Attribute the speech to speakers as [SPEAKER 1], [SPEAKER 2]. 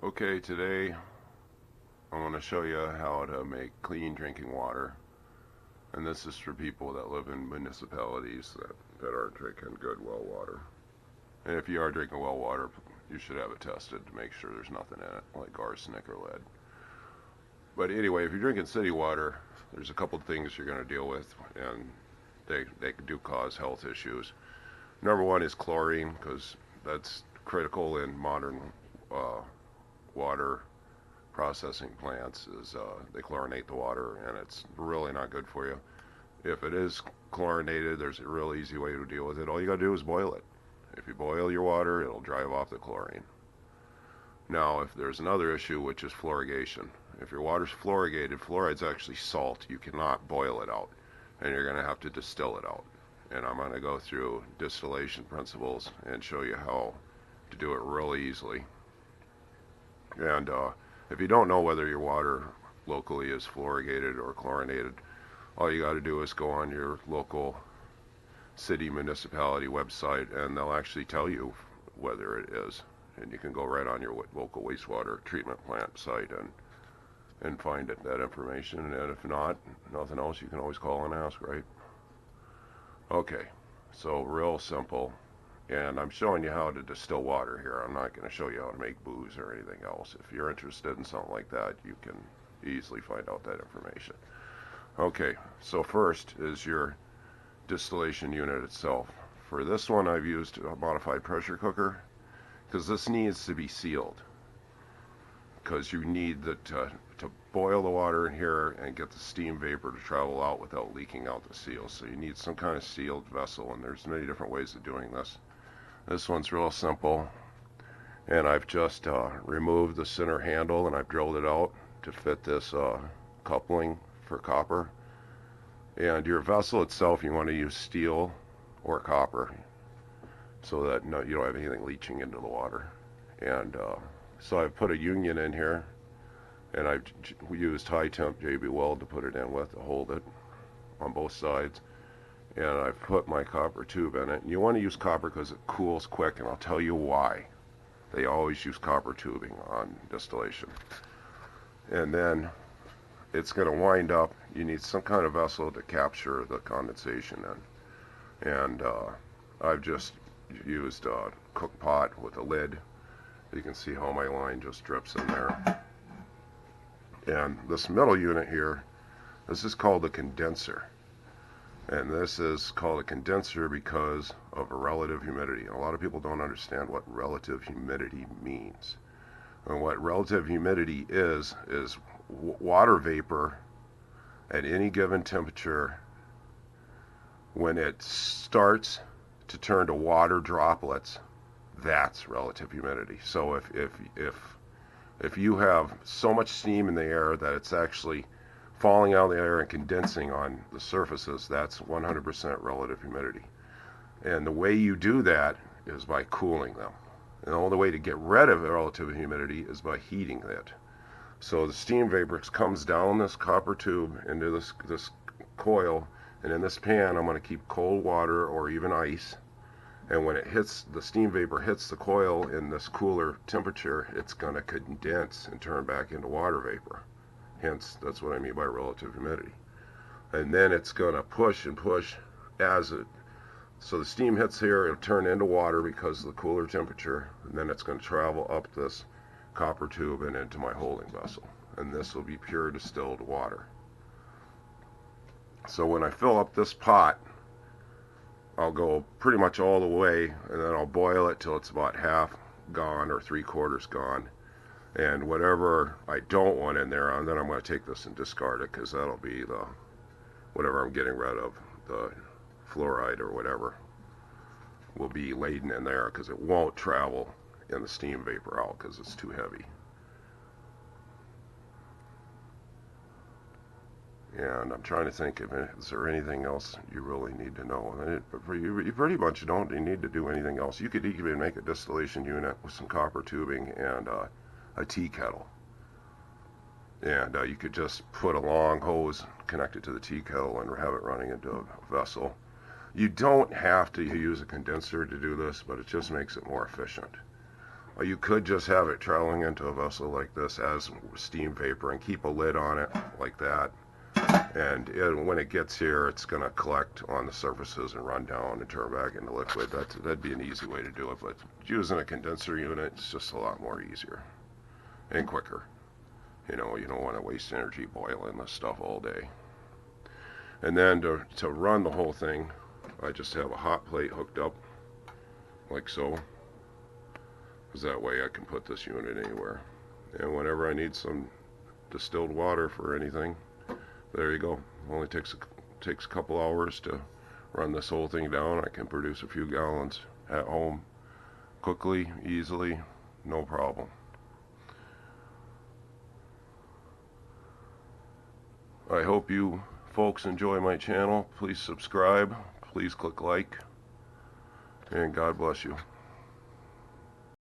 [SPEAKER 1] Okay, today I want to show you how to make clean drinking water. And this is for people that live in municipalities that aren't drinking good well water. And if you are drinking well water, you should have it tested to make sure there's nothing in it, like arsenic or lead. But anyway, if you're drinking city water, there's a couple things you're going to deal with, and they do cause health issues. Number one is chlorine, because that's critical in modern water processing plants. Is they chlorinate the water, and it's really not good for you. If it is chlorinated, there's a real easy way to deal with it. All you got to do is boil it. If you boil your water, it'll drive off the chlorine. Now, if there's another issue, which is fluoridation. If your water's fluoridated, fluoride's actually salt. You cannot boil it out, and you're going to have to distill it out. And I'm going to go through distillation principles and show you how to do it really easily. And if you don't know whether your water locally is fluoridated or chlorinated, all you got to do is go on your local city municipality website, and they'll actually tell you whether it is. And you can go right on your local wastewater treatment plant site and find that information. And if not, nothing else, you can always call and ask, right? Okay, so real simple. And I'm showing you how to distill water here. I'm not going to show you how to make booze or anything else. If you're interested in something like that, you can easily find out that information. Okay, so first is your distillation unit itself. For this one, I've used a modified pressure cooker because this needs to be sealed, because you need to boil the water in here and get the steam vapor to travel out without leaking out the seal. So you need some kind of sealed vessel, and there's many different ways of doing this. This one's real simple, and I've just removed the center handle and I've drilled it out to fit this coupling for copper. And your vessel itself, you want to use steel or copper so that you don't have anything leaching into the water. And so I've put a union in here, and I've used high temp JB Weld to put it in with to hold it on both sides. And I've put my copper tube in it. And you want to use copper because it cools quick, and I'll tell you why. They always use copper tubing on distillation. And then it's going to wind up. You need some kind of vessel to capture the condensation in. And I've just used a cook pot with a lid. You can see how my line just drips in there. And this middle unit here, this is called a condenser. And this is called a condenser because of a relative humidity. A lot of people don't understand what relative humidity means. And what relative humidity is water vapor at any given temperature. When it starts to turn to water droplets, that's relative humidity. So if you have so much steam in the air that it's actually falling out of the air and condensing on the surfaces, that's 100% relative humidity. And the way you do that is by cooling them. And the only way to get rid of relative humidity is by heating it. So the steam vapor comes down this copper tube into this coil, and in this pan I'm going to keep cold water or even ice. And when it hits, the steam vapor hits the coil in this cooler temperature, it's going to condense and turn back into water vapor. Hence, that's what I mean by relative humidity. And then it's going to push and push so the steam hits here, it'll turn into water because of the cooler temperature, and then it's going to travel up this copper tube and into my holding vessel. And this will be pure distilled water. So when I fill up this pot, I'll go pretty much all the way, and then I'll boil it till it's about half gone or 3/4 gone. And whatever I don't want in there, then I'm going to take this and discard it, because that'll be whatever I'm getting rid of, the fluoride or whatever, will be laden in there, because it won't travel in the steam vapor out because it's too heavy. And I'm trying to think if is there anything else you really need to know. But for you pretty much don't need to do anything else. You could even make a distillation unit with some copper tubing and a tea kettle, and you could just put a long hose connected to the tea kettle and have it running into a vessel. You don't have to use a condenser to do this, but it just makes it more efficient. You could just have it traveling into a vessel like this as steam vapor and keep a lid on it like that. And when it gets here, it's going to collect on the surfaces and run down and turn back into liquid. That'd be an easy way to do it. But using a condenser unit, it's just a lot more easier and quicker. You don't want to waste energy boiling this stuff all day. And then to run the whole thing, I just have a hot plate hooked up like so. Because that way I can put this unit anywhere. And whenever I need some distilled water for anything, there you go. Only takes a couple hours to run this whole thing down. I can produce a few gallons at home quickly, easily, no problem. I hope you folks enjoy my channel. Please subscribe. Please click like. And God bless you.